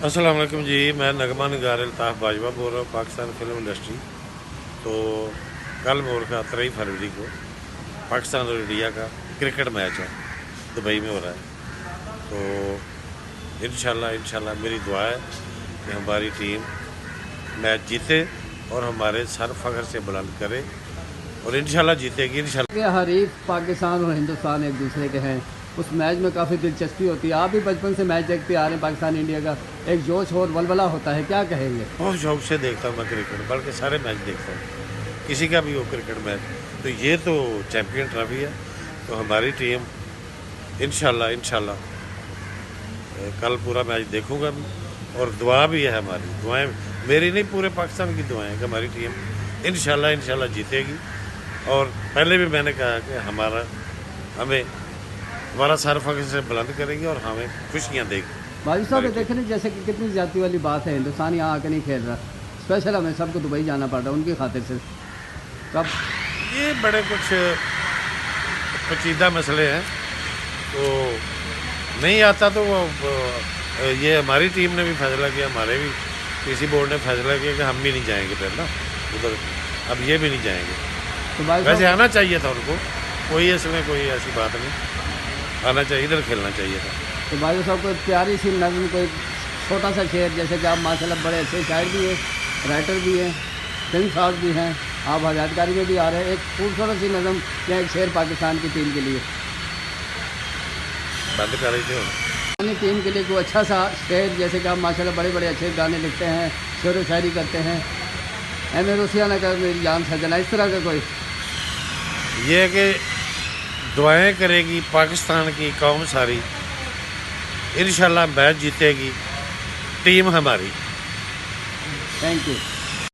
अस्सलाम वालेकुम जी। मैं नगमा निगार अल्ताफ़ बाजवा बोल रहा हूँ, पाकिस्तान फिल्म इंडस्ट्री। तो कल मुल्क 13 फरवरी को पाकिस्तान और इंडिया का क्रिकेट मैच है, दुबई में हो रहा है। तो इंशाल्लाह मेरी दुआ है कि हमारी टीम मैच जीते और हमारे सर फ़ख्र से बुलंद करे, और इंशाल्लाह जीतेगी इंशाल्लाह। के हरीफ पाकिस्तान और हिंदुस्तान एक दूसरे के हैं। उस मैच में काफ़ी दिलचस्पी होती है। आप भी बचपन से मैच देखते आ रहे हैं, पाकिस्तान इंडिया का एक जोश और वलवला होता है, क्या कहेंगे? बहुत शौक से देखता हूँ मैं क्रिकेट, बल्कि सारे मैच देखता हूँ, किसी का भी हो क्रिकेट मैच। तो ये तो चैम्पियन ट्रॉफी है, तो हमारी टीम इंशाल्लाह कल पूरा मैच देखूंगा भी, और दुआ भी है, हमारी दुआएं, मेरी नहीं पूरे पाकिस्तान की दुआएं कि हमारी टीम इंशाल्लाह जीतेगी। और पहले भी मैंने कहा कि हमारा सर फ़ख्र से बुलंद करेगी और हमें खुशियाँ देगी। बाजी साहब, ये देखें जैसे कि कितनी जाती वाली बात है, हिंदुस्तान यहाँ आके नहीं खेल रहा, स्पेशल हमें सबको दुबई जाना पड़ रहा है उनकी खातिर से। तब ये बड़े कुछ पेचीदा मसले हैं, तो नहीं आता तो ये हमारी टीम ने भी फैसला किया, हमारे भी पीसी बोर्ड ने फैसला किया कि हम भी नहीं जाएंगे फिर ना उधर, अब ये भी नहीं जाएंगे। तो बाजी वैसे साहब, आना चाहिए था उनको, इसमें कोई ऐसी बात नहीं, आना चाहिए, इधर खेलना चाहिए था। तो बाजी साहब कोई प्यारी सी नज़म, कोई छोटा सा शेर, जैसे कि आप माशाल्लाह बड़े अच्छे शायर भी हैं, राइटर भी हैं, फिल्म साज भी हैं, आप हजारतकारी में भी आ रहे हैं, एक खूबसूरत सी नज़म या एक शेर पाकिस्तान की टीम के लिए, बंद कर रही थे अपनी टीम के लिए कोई अच्छा सा शेर, जैसे कि आप माशाल्लाह बड़े बड़े अच्छे गाने लिखते हैं, शेर व शायरी करते हैं, एम रोसिया न कर मेरी जान सजना, इस तरह का कोई। ये कि दुआएं करेगी पाकिस्तान की कौम सारी, इंशाल्लाह मैच जीतेगी टीम हमारी। Thank you.